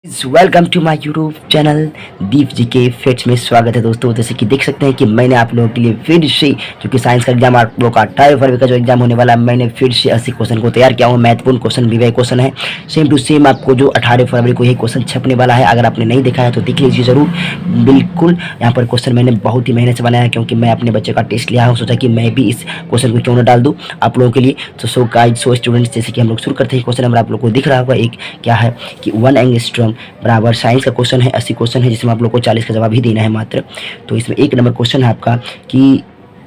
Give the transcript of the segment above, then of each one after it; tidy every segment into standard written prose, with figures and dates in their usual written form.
Welcome to my YouTube channel Deep ji के facts में स्वागत है दोस्तों। जैसे कि देख सकते हैं कि मैंने आप लोगों के लिए फिर से, क्योंकि साइंस का एग्जाम आप लोगों का 28 फरवरी का जो एग्जाम होने वाला है, मैंने फिर से 80 क्वेश्चन को तैयार किया हूँ। महत्वपूर्ण क्वेश्चन विवय क्वेश्चन है, सेम टू सेम आपको जो 18 फरवरी को यही क्वेश्चन छपने वाला है। अगर आपने नहीं देखा है तो देख लीजिए जरूर। बिल्कुल यहाँ पर क्वेश्चन मैंने बहुत ही मेहनत से बनाया है, क्योंकि मैं अपने बच्चे का टेस्ट लिया हूँ, सोचा कि मैं भी इस क्वेश्चन को क्यों न डाल दूँ आप लोगों के लिए। तो सो गाइस, सो स्टूडेंट्स, जैसे कि हम लोग शुरू करते हैं। क्वेश्चन नंबर आप लोग को दिख रहा होगा, एक क्या है कि 1 एंगस्ट्रॉम बराबर, साइंस का क्वेश्चन है, 80 क्वेश्चन है, जिसमें आप लोग को 40 का जवाब ही देना है मात्र। तो इसमें 1 नंबर क्वेश्चन है आपका कि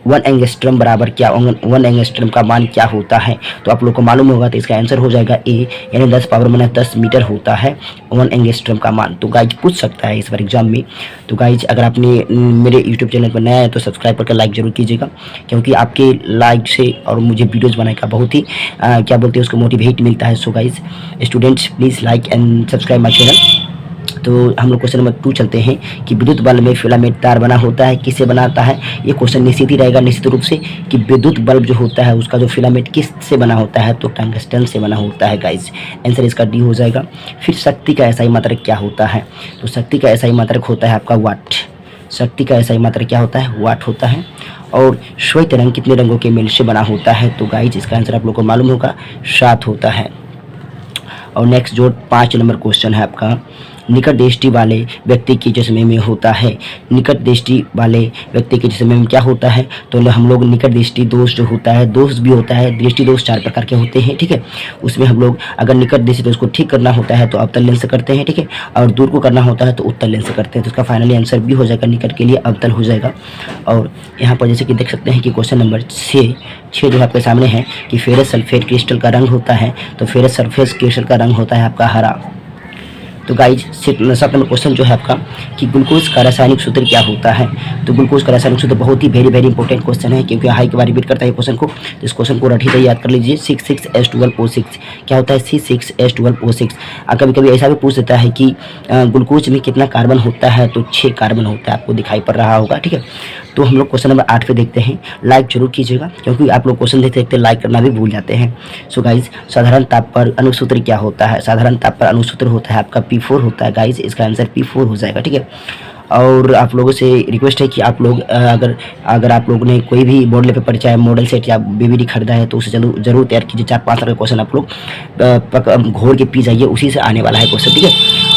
1 एंगस्ट्रॉम बराबर क्या, 1 एंगस्ट्रॉम का मान क्या होता है। तो आप लोग को मालूम होगा, तो इसका आंसर हो जाएगा ए, यानी 10⁻10 मीटर होता है 1 एंगस्ट्रॉम का मान। तो गाइज पूछ सकता है इस बार एग्जाम में। तो गाइज अगर आपने मेरे यूट्यूब चैनल पर नया है तो सब्सक्राइब करके लाइक जरूर कीजिएगा, क्योंकि आपके लाइक से और मुझे वीडियोज़ बनाने का बहुत ही क्या बोलते हैं उसको मोटिवेट मिलता है। So guys students, please like and subscribe my channel. तो हम लोग क्वेश्चन नंबर 2 चलते हैं कि विद्युत बल्ब में फिलामेंट तार बना होता है, किससे बनाता है। ये क्वेश्चन निश्चित ही रहेगा, निश्चित रूप से, कि विद्युत बल्ब जो होता है उसका जो फिलामेंट किस से बना होता है, तो टंगस्टन से बना होता है गाइज। आंसर इसका डी हो जाएगा। फिर शक्ति का एसआई मात्रक क्या होता है। तो शक्ति का एसआई मात्रक होता है आपका वाट। शक्ति का एसआई मात्रक क्या होता है, वाट होता है। और श्वेत रंग कितने रंगों के मेल से बना होता है। तो गाइज इसका आंसर आप लोग को मालूम होगा, 7 होता है। और नेक्स्ट जो 5 नंबर क्वेश्चन है आपका, निकट दृष्टि वाले व्यक्ति के चश्मे में होता है। निकट दृष्टि वाले व्यक्ति के चश्मे में क्या होता है। तो हम लोग निकट दृष्टि दोष जो होता है, दोष भी होता है, दृष्टि दोष 4 प्रकार के होते हैं, ठीक है। उसमें हम लोग अगर निकट दृष्टि दोष को ठीक करना होता है तो अवतल लेंस से करते हैं, ठीक है, और दूर को करना होता है तो उत्तल लेंस से करते हैं। तो इसका फाइनली आंसर भी हो जाएगा, निकट के लिए अवतल हो जाएगा। और यहाँ पर जैसे कि देख सकते हैं कि क्वेश्चन नंबर 6 जो आपके सामने है कि फेरस सल्फेट क्रिस्टल का रंग होता है। तो फेरस सल्फेट क्रिस्टल का रंग होता है आपका हरा। तो गाइज 7 नंबर क्वेश्चन जो है आपका कि ग्लूकोज का रासायनिक सूत्र क्या होता है। तो ग्लूकोज का रासायनिक सूत्र बहुत ही वेरी इंपॉर्टेंट क्वेश्चन है, क्योंकि हाई के बार रिपीट करता है क्वेश्चन को। तो इस क्वेश्चन को रट ही याद कर लीजिए, 66H12O6 क्या होता है, C6H12O6। कभी कभी ऐसा भी पूछ देता है कि ग्लूकोज में कितना कार्बन होता है, तो 6 कार्बन होता है, आपको दिखाई पड़ रहा होगा, ठीक है। तो हम लोग क्वेश्चन नंबर 8 पे देखते हैं। लाइक जरूर कीजिएगा, क्योंकि आप लोग क्वेश्चन देखते देखते लाइक करना भी भूल जाते हैं। सो गाइज, साधारण ताप पर अणुसूत्र क्या होता है। साधारण ताप पर अणुसूत्र होता है आपका P4 होता है गाइज। इसका आंसर P4 हो जाएगा, ठीक है। और आप लोगों से रिक्वेस्ट है कि आप लोग अगर आप लोगों ने कोई भी बोर्ड लेवल पर चाहे मॉडल सेट या बीवीडी खरीदा है तो उसे जरूर तैयार कीजिए। 4-5 तरह के क्वेश्चन आप लोग घोर के पी जाइए, उसी से आने वाला है क्वेश्चन, ठीक है।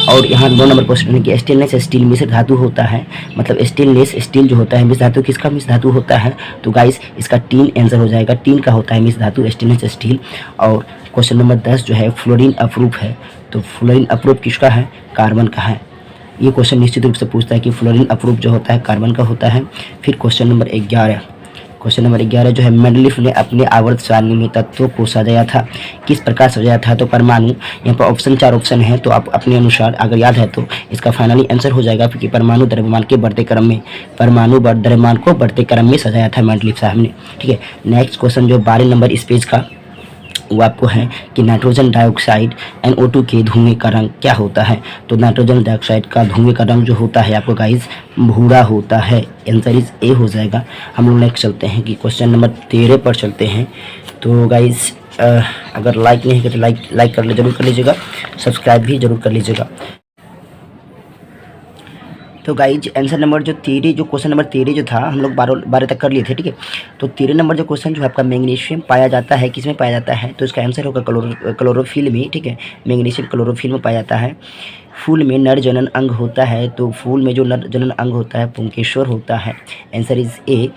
और यहाँ 2 नंबर क्वेश्चन है कि स्टेनलेस स्टील मिश्र धातु होता है। मतलब स्टेनलेस स्टील जो होता है मिश्र धातु, किसका मिश्र धातु होता है। तो गाइस इसका टीन आंसर हो जाएगा। टीन का होता है मिश्र धातु स्टेनलेस स्टील। और क्वेश्चन नंबर 10 जो है फ्लोरीन अप्रूफ है। तो फ्लोरीन अप्रूफ किसका है, कार्बन का है। ये क्वेश्चन निश्चित रूप से पूछता है कि फ्लोरीन अप्रूफ जो होता है कार्बन का होता है। फिर क्वेश्चन नंबर 11 जो है, मेंडलीफ ने अपने आवर्त सारणी में तत्वों को सजाया था, किस प्रकार सजाया था। तो परमाणु, यहाँ पर 4 ऑप्शन है, तो आप अपने अनुसार अगर याद है तो इसका फाइनली आंसर हो जाएगा, क्योंकि परमाणु द्रव्यमान के बढ़ते क्रम में, परमाणु द्रव्यमान को बढ़ते क्रम में सजाया था मेंडलीफ साहब ने, ठीक है। नेक्स्ट क्वेश्चन जो 12 नंबर इस पेज का, वो आपको है कि नाइट्रोजन डाइऑक्साइड NO2 के धुएं का रंग क्या होता है। तो नाइट्रोजन डाइऑक्साइड का धुएं का रंग जो होता है आपको गाइस भूरा होता है। आंसर इज ए हो जाएगा। हम लोग नेक्स्ट चलते हैं कि क्वेश्चन नंबर 13 पर चलते हैं। तो गाइस अगर लाइक नहीं करते लाइक जरूर कर लीजिएगा, सब्सक्राइब भी जरूर कर लीजिएगा। तो गाइज आंसर नंबर जो 13, जो क्वेश्चन नंबर 13 जो था, हम लोग 12 तक कर लिए थे, ठीक है। तो 13 नंबर जो क्वेश्चन जो आपका मैग्नीशियम पाया जाता है, किसमें पाया जाता है। तो इसका आंसर होगा क्लोरोफिल में, ठीक है। मैग्नीशियम क्लोरोफिल में पाया जाता है। फूल में नर जनन अंग होता है। तो फूल में जो नर जनन अंग होता है पुंकेश्वर होता है। Answer is a.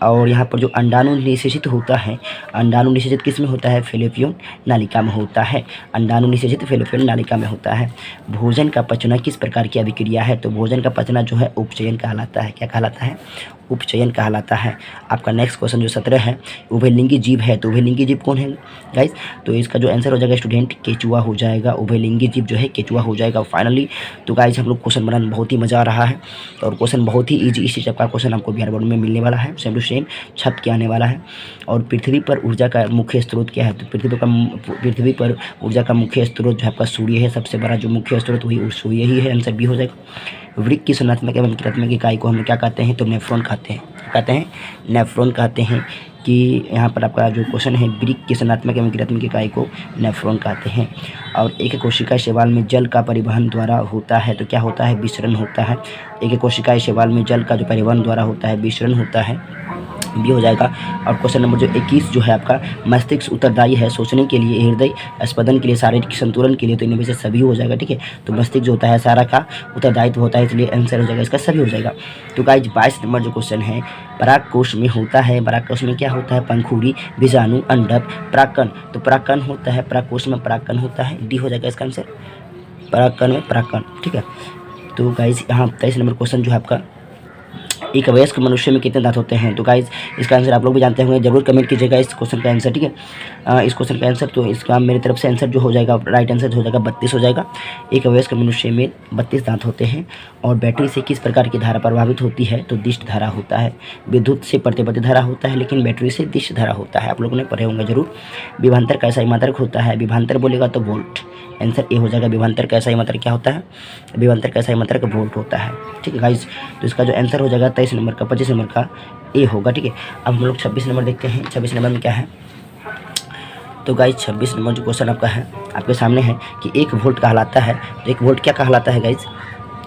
और यहाँ पर जो अंडाणु निषेचित होता है, अंडाणु निषेचित किस में होता है, फेलोपियन नालिका में होता है। अंडाणु निषेचित फेलोपियन नालिका में होता है। भोजन का पचना किस प्रकार की अभिक्रिया है। तो भोजन का पचना जो है उपचयन कहलाता है। क्या कहलाता है, उपचयन कहलाता है। आपका नेक्स्ट क्वेश्चन जो 17 है, उभयलिंगी जीव है। तो उभयलिंगी जीव कौन है गाइस। तो इसका जो आंसर हो जाएगा स्टूडेंट केचुआ हो जाएगा। उभयलिंगी जीव जो है केचुआ हो जाएगा फाइनली। तो गाइस हम लोग क्वेश्चन बनाने बहुत ही मज़ा आ रहा है, और क्वेश्चन बहुत ही ईजी, इसी टाइप का क्वेश्चन आपको बिहार बोर्ड में मिलने वाला है, सेम टू सेम छप के आने वाला है। और पृथ्वी पर ऊर्जा का मुख्य स्रोत क्या है। तो पृथ्वी पर ऊर्जा का मुख्य स्रोत जो आपका सूर्य है। सबसे बड़ा जो मुख्य स्रोत वही सूर्य ही है। आंसर बी हो जाएगा। वृक्क की संरचनात्मक एवं क्रियात्मक इकाई को हम क्या कहते हैं। तो नेफ्रॉन कहते हैं। कहते हैं नेफ्रॉन कहते हैं। कि यहाँ पर आपका जो क्वेश्चन है, वृक्क की संरचनात्मक एवं क्रियात्मक इकाई को नेफ्रॉन कहते हैं। और एक कोशिका शैवाल में जल का परिवहन द्वारा होता है तो क्या होता है, विसरण होता है। एक कोशिका शैवाल में जल का जो परिवहन द्वारा होता है विसरण होता है, भी हो जाएगा। और क्वेश्चन नंबर जो 21 जो है आपका, मस्तिष्क उत्तरदायी है सोचने के लिए, हृदय स्पंदन के लिए, शारीरिक संतुलन के लिए, तो इनमें में से सभी हो जाएगा। ठीक है, तो मस्तिष्क जो होता है सारा का उत्तरदायित्व होता है, इसलिए आंसर हो जाएगा इसका सभी हो जाएगा। तो गाइज 22 नंबर जो क्वेश्चन है, पराग कोश में होता है, पराग कोश में क्या होता है, पंखुड़ी, बीजाणु, अंडक, परागकण। तो परागकण होता है, पराग कोश में परागकण होता है, डी हो जाएगा इसका आंसर, परागकण में परागकण। ठीक है, तो गाइज यहाँ 23 नंबर क्वेश्चन जो है आपका, एक वयस्क मनुष्य में कितने दांत होते हैं। तो गाइज इसका आंसर आप लोग भी जानते होंगे, जरूर कमेंट कीजिएगा इस क्वेश्चन का आंसर। ठीक है, इस क्वेश्चन का आंसर, तो इसका मेरी तरफ से आंसर जो हो जाएगा, राइट आंसर हो जाएगा 32 हो जाएगा। एक वयस्क मनुष्य में 32 दांत होते हैं। और बैटरी से किस प्रकार की धारा प्रभावित होती है, तो दिष्ट धारा होता है। विद्युत से प्रतिपत्ति धारा होता है, लेकिन बैटरी से दिष्ट धारा होता है, आप लोगों ने पढ़े होंगे जरूर। विभवांतर कैसा मात्रक होता है, विभवांतर बोलेगा तो वोल्ट, आंसर ए हो जाएगा। विभवांतर कैसा मात्रक क्या होता है, विभवांतर कैसा मात्रक वोल्ट होता है। ठीक है गाइज, तो इसका जो आंसर हो जाएगा 23 नंबर का, 25 नंबर का ए होगा। ठीक है, अब हम लोग 26 नंबर देखते हैं। 26 नंबर में क्या है, तो गाइज 26 नंबर जो क्वेश्चन आपका है, आपके सामने है कि 1 वोल्ट कहलाता है। तो 1 वोल्ट क्या कहलाता है गाइज,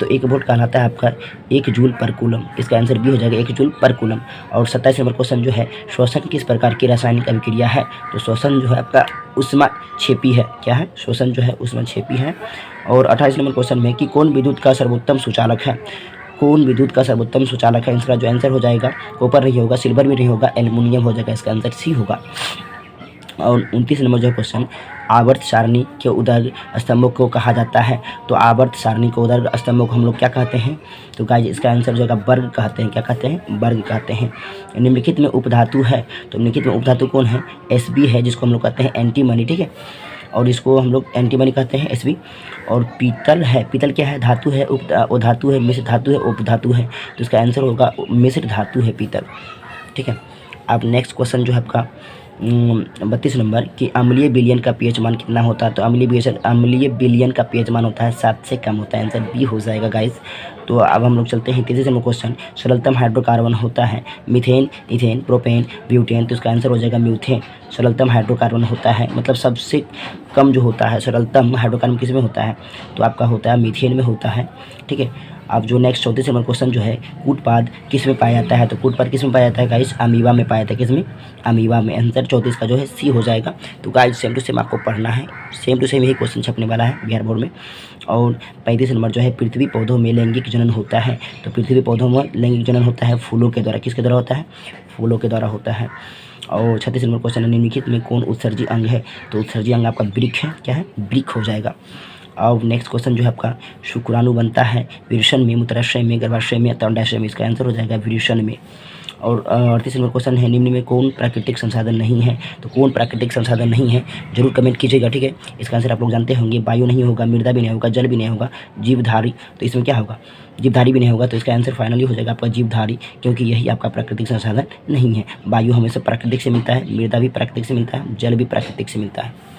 तो 1 वोल्ट कहलाता है आपका 1 जूल पर कूलम। इसका आंसर भी हो जाएगा 1 जूल पर कूलम। और 27 नंबर क्वेश्चन जो है, श्वसन किस प्रकार की रासायनिक अभिक्रिया है। तो श्वसन जो है आपका ऊष्माक्षेपी है, क्या है, श्वसन जो है ऊष्माक्षेपी है। और 28 नंबर क्वेश्चन में कि कौन विद्युत का सर्वोत्तम सुचालक है, कौन विद्युत का सर्वोत्तम सुचालक है। इसका जो आंसर हो जाएगा, कॉपर नहीं होगा, सिल्वर भी नहीं होगा, एल्युमिनियम हो जाएगा, इसका आंसर सी होगा। और 29 नंबर जो क्वेश्चन, आवर्त सारणी के उदर स्तंभों को कहा जाता है। तो आवर्त सारणी के उदर स्तंभों को हम लोग क्या कहते हैं, तो गाइस इसका आंसर जो है वर्ग कहते हैं, क्या कहते हैं, वर्ग कहते हैं। निम्नलिखित में उपधातु है, तो निम्नलिखित में उपधातु कौन है, Sb है, जिसको हम लोग कहते हैं एंटीमनी। ठीक है, और इसको हम लोग एंटीमनी कहते हैं, Sb। और पीतल है, पीतल क्या है, धातु है, धातु है, मिश्र धातु है, उपधातु है, तो इसका आंसर होगा मिश्र धातु है पीतल। ठीक है, अब नेक्स्ट क्वेश्चन जो है आपका 32 नंबर कि अम्लीय विलयन का पीएच मान कितना होता है। तो अम्लीय विलयन का पीएच मान होता है 7 से कम होता है, आंसर बी हो जाएगा गाइस। तो अब हम लोग चलते हैं 33 नंबर क्वेश्चन, सरलतम हाइड्रोकार्बन होता है मीथेन, इथेन, प्रोपेन, ब्यूटेन। तो इसका आंसर हो जाएगा म्यूथेन। सरलतम हाइड्रोकार्बन होता है, मतलब सबसे कम जो होता है सरलतम हाइड्रोकार्बन किस में होता है, तो आपका होता है मीथेन में होता है। ठीक है, अब जो नेक्स्ट 34 नंबर क्वेश्चन जो है, कूटपाद किस में पाया जाता है। तो कूटपाद किस में पाया जाता है गाइस, अमीबा में पाया जाता है, किस में, अमीबा में। आंसर 34 का जो है सी हो जाएगा। तो गाइस सेम टू सेम आपको पढ़ना है, सेम टू सेम यही क्वेश्चन छपने वाला है बिहार बोर्ड में। और 35 नंबर जो है, पृथ्वी पौधों में लैंगिक जनन होता है। तो पृथ्वी पौधों में लैंगिक जनन होता है फूलों के द्वारा, किसके द्वारा होता है, फूलों के द्वारा होता है। और 36 नंबर क्वेश्चन, निम्नलिखित में कौन उत्सर्जी अंग है। तो उत्सर्जी अंग आपका वृक्क है, क्या है, वृक्क हो जाएगा। और नेक्स्ट क्वेश्चन जो है आपका, शुक्राणु बनता है वृषण में, मूत्राशय में, गर्भाशय में, अंडाशय में। इसका आंसर हो जाएगा वृषण में। और 38 नंबर क्वेश्चन है, निम्न में कौन प्राकृतिक संसाधन नहीं है। तो कौन प्राकृतिक संसाधन नहीं है, जरूर कमेंट कीजिएगा। ठीक है, इसका आंसर आप लोग जानते होंगे, वायु नहीं होगा, मृदा भी नहीं होगा, जल भी नहीं होगा, जीवधारी। तो इसमें क्या होगा, जीवधारी भी नहीं होगा। तो इसका आंसर फाइनली हो जाएगा आपका जीवधारी, क्योंकि यही आपका प्राकृतिक संसाधन नहीं है। वायु हमेशा प्राकृतिक से मिलता है, मृदा भी प्राकृतिक से मिलता है, जल भी प्राकृतिक से मिलता है।